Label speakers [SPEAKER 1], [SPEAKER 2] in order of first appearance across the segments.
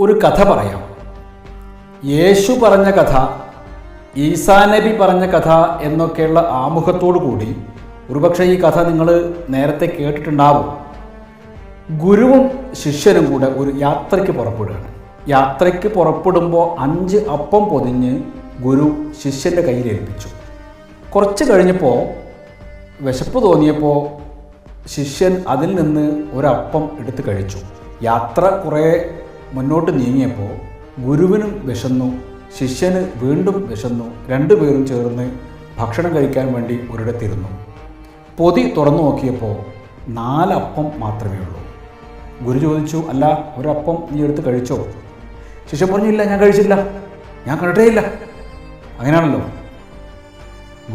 [SPEAKER 1] ഒരു കഥ പറയാം. യേശു പറഞ്ഞ കഥ, ഈസാ നബി പറഞ്ഞ കഥ എന്നൊക്കെയുള്ള ആമുഖത്തോടു കൂടി ഒരുപക്ഷെ ഈ കഥ നിങ്ങൾ നേരത്തെ കേട്ടിട്ടുണ്ടാവും. ഗുരുവും ശിഷ്യനും കൂടെ ഒരു യാത്രയ്ക്ക് പുറപ്പെടുകയാണ്. യാത്രയ്ക്ക് പുറപ്പെടുമ്പോൾ 5 അപ്പം പൊതിഞ്ഞ് ഗുരു ശിഷ്യൻ്റെ കയ്യിൽ ഏൽപ്പിച്ചു. കുറച്ച് കഴിഞ്ഞപ്പോൾ വിശപ്പ് തോന്നിയപ്പോൾ ശിഷ്യൻ അതിൽ നിന്ന് ഒരപ്പം എടുത്ത് കഴിച്ചു. യാത്ര കുറേ മുന്നോട്ട് നീങ്ങിയപ്പോൾ ഗുരുവിനും വിശന്നു, ശിഷ്യന് വീണ്ടും വിശന്നു. രണ്ടുപേരും ചേർന്ന് ഭക്ഷണം കഴിക്കാൻ വേണ്ടി ഒരിടത്തിരുന്നു. പൊതി തുറന്നു നോക്കിയപ്പോൾ 4 അപ്പം മാത്രമേ ഉള്ളൂ. ഗുരു ചോദിച്ചു, അല്ല, ഒരപ്പം നീ എടുത്ത് കഴിച്ചോ? ശിഷ്യൻ പറഞ്ഞു, ഇല്ല, ഞാൻ കഴിച്ചില്ല, ഞാൻ കണ്ടിട്ടേ ഇല്ല. അങ്ങനെയാണല്ലോ.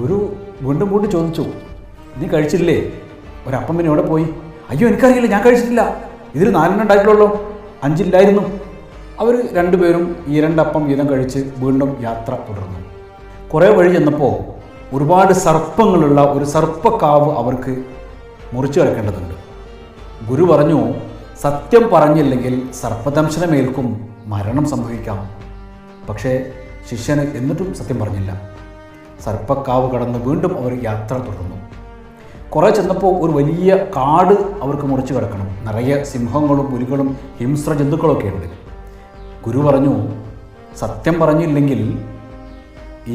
[SPEAKER 1] ഗുരു വീണ്ടും വീണ്ടും ചോദിച്ചു, നീ കഴിച്ചില്ലേ? ഒരപ്പം പിന്നെ എവിടെ പോയി? അയ്യോ, എനിക്കറിയില്ല, ഞാൻ കഴിച്ചിട്ടില്ല, ഇതിൽ 4 ഉണ്ടായിട്ടുള്ളൂ, 5 ഇല്ലായിരുന്നു. അവർ രണ്ടുപേരും ഈ 2 അപ്പം വീതം കഴിച്ച് വീണ്ടും യാത്ര തുടർന്നു. കുറേ വഴി ചെന്നപ്പോൾ ഒരുപാട് സർപ്പങ്ങളുള്ള ഒരു സർപ്പക്കാവ് അവർക്ക് മുറിച്ചു കിടക്കേണ്ടതുണ്ട്. ഗുരു പറഞ്ഞു, സത്യം പറഞ്ഞില്ലെങ്കിൽ സർപ്പദംശനമേൽക്കും, മരണം സംഭവിക്കാം. പക്ഷേ ശിഷ്യന് എന്നിട്ടും സത്യം പറഞ്ഞില്ല. സർപ്പക്കാവ് കടന്ന് വീണ്ടും അവർ യാത്ര തുടർന്നു. കുറേ ചെന്നപ്പോൾ ഒരു വലിയ കാട് അവർക്ക് മുറിച്ചു കിടക്കണം. നിറയെ സിംഹങ്ങളും പുലികളും ഹിംസ്ര ജന്തുക്കളൊക്കെ ഉണ്ട്. ഗുരു പറഞ്ഞു, സത്യം പറഞ്ഞില്ലെങ്കിൽ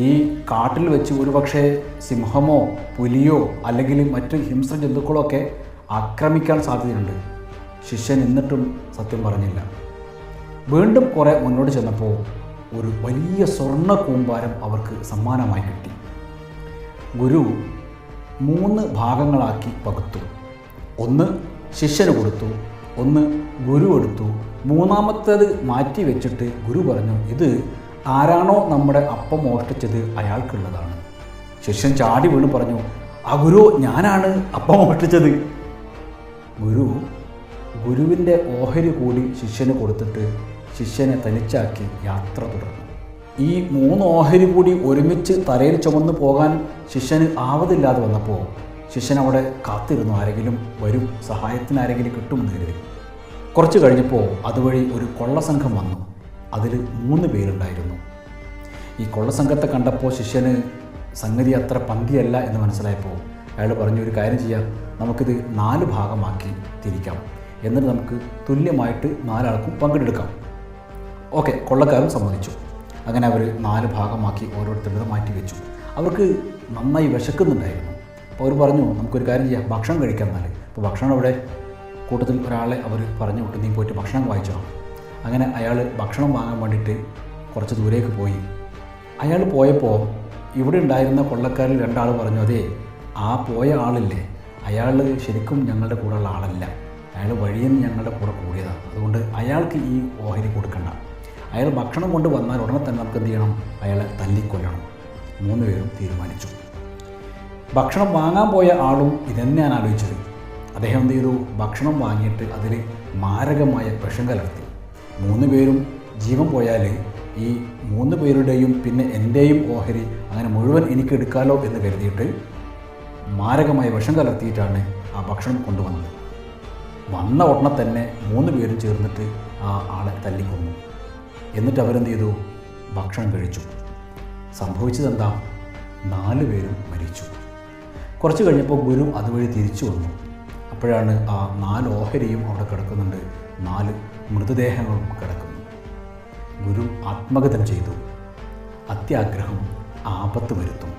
[SPEAKER 1] ഈ കാട്ടിൽ വെച്ച് ഒരുപക്ഷെ സിംഹമോ പുലിയോ അല്ലെങ്കിൽ മറ്റ് ഹിംസ്ര ജന്തുക്കളോ ഒക്കെ ആക്രമിക്കാൻ സാധ്യതയുണ്ട്. ശിഷ്യൻ എന്നിട്ടും സത്യം പറഞ്ഞില്ല. വീണ്ടും കുറേ മുന്നോട്ട് ചെന്നപ്പോൾ ഒരു വലിയ സ്വർണ്ണ കൂമ്പാരം അവർക്ക് സമ്മാനമായി കിട്ടി. ഗുരു 3 ഭാഗങ്ങളാക്കി പകുത്തു. ഒന്ന് ശിഷ്യന് കൊടുത്തു, ഒന്ന് ഗുരു എടുത്തു, 3ാമത്തേത് മാറ്റി വെച്ചിട്ട് ഗുരു പറഞ്ഞു, ഇത് ആരാണോ നമ്മുടെ അപ്പം മോഷ്ടിച്ചത് അയാൾക്കുള്ളതാണ്. ശിഷ്യൻ ചാടി വീണ് പറഞ്ഞു, ആ ഗുരു, ഞാനാണ് അപ്പം മോഷ്ടിച്ചത്. ഗുരുവിൻ്റെ ഓഹരി കൂടി ശിഷ്യന് കൊടുത്തിട്ട് ശിഷ്യനെ തനിച്ചാക്കി യാത്ര തുടർന്നു. ഈ 3 ഓഹരി കൂടി ഒരുമിച്ച് തലയിൽ ചുമന്ന് പോകാൻ ശിഷ്യന് ആവതില്ലാതെ വന്നപ്പോൾ ശിഷ്യൻ അവിടെ കാത്തിരുന്നു, ആരെങ്കിലും വരും, സഹായത്തിന് ആരെങ്കിലും കിട്ടുമെന്ന് കരുതി. കുറച്ച് കഴിഞ്ഞപ്പോൾ അതുവഴി ഒരു കൊള്ളസംഘം വന്നു. അതിൽ 3 പേരുണ്ടായിരുന്നു. ഈ കൊള്ളസംഘത്തെ കണ്ടപ്പോൾ ശിഷ്യന് സംഗതി അത്ര പന്തിയല്ല എന്ന് മനസ്സിലായപ്പോൾ അയാൾ പറഞ്ഞു, ഒരു കാര്യം ചെയ്യാം, നമുക്കിത് 4 ഭാഗമാക്കി തിരിക്കാം, എന്നിട്ട് നമുക്ക് തുല്യമായിട്ട് 4 ആൾക്കും പങ്കെടുക്കാം. ഓക്കെ, കൊള്ളക്കാരും സമ്മതിച്ചു. അങ്ങനെ അവർ 4 ഭാഗമാക്കി ഓരോരുത്തരുടേത് മാറ്റി വെച്ചു. അവർക്ക് നന്നായി വിശക്കുന്നുണ്ടായിരുന്നു. അപ്പോൾ അവർ പറഞ്ഞു, നമുക്കൊരു കാര്യം ചെയ്യാം, ഭക്ഷണം കഴിക്കാൻ. എന്നാൽ അപ്പോൾ ഭക്ഷണം അവിടെ കൂട്ടത്തിൽ ഒരാളെ അവർ പറഞ്ഞു വിട്ടു, നീ പോയിട്ട് ഭക്ഷണം വാങ്ങിച്ചോ. അങ്ങനെ അയാൾ ഭക്ഷണം വാങ്ങാൻ വേണ്ടിയിട്ട് കുറച്ച് ദൂരേക്ക് പോയി. അയാൾ പോയപ്പോൾ ഇവിടെ ഉണ്ടായിരുന്ന കൊള്ളക്കാരിൽ 2 ആൾ പറഞ്ഞു, അതേ, ആ പോയ ആളില്ലേ, അയാൾ ശരിക്കും ഞങ്ങളുടെ കൂടെയുള്ള ആളല്ല, അയാൾ വഴിയിൽ നിന്ന് ഞങ്ങളുടെ കൂടെ കൂടിയതാണ്, അതുകൊണ്ട് അയാൾക്ക് ഈ ഓഹരി കൊടുക്കണ്ട. അയാൾ ഭക്ഷണം കൊണ്ട് വന്നാൽ ഉടനെ തന്നെ നമുക്ക് എന്ത് ചെയ്യണം, അയാളെ തല്ലിക്കൊല്ലണം. 3 പേരും തീരുമാനിച്ചു. ഭക്ഷണം വാങ്ങാൻ പോയ ആളും ഇതന്നെയാണ് ആലോചിച്ചത്. അദ്ദേഹം എന്ത് ചെയ്തു, ഭക്ഷണം വാങ്ങിയിട്ട് അതിൽ മാരകമായ വിഷം കലർത്തി. 3 പേരും ജീവൻ പോയാൽ ഈ 3 പേരുടെയും പിന്നെ എൻ്റെയും ഓഹരി അങ്ങനെ മുഴുവൻ എനിക്ക് എടുക്കാമല്ലോ എന്ന് കരുതിയിട്ട് മാരകമായ വിഷം കലർത്തിയിട്ടാണ് ആ ഭക്ഷണം കൊണ്ടുവന്നത്. വന്ന ഉടനെ തന്നെ 3 പേരും ചേർന്നിട്ട് ആ ആളെ തല്ലിക്കൊന്നു. എന്നിട്ട് അവരെന്ത് ചെയ്തു, ഭക്ഷണം കഴിച്ചു. സംഭവിച്ചതെന്താ, 4 പേരും മരിച്ചു. കുറച്ച് കഴിഞ്ഞപ്പോൾ ഗുരു അതുവഴി തിരിച്ചു വന്നു. അപ്പോഴാണ് ആ 4 ഓഹരിയും അവിടെ കിടക്കുന്നുണ്ട്, 4 മൃതദേഹങ്ങളും കിടക്കുന്നു. ഗുരു ആത്മഗതം ചെയ്തു. അത്യാഗ്രഹം ആപത്ത് വരുത്തും.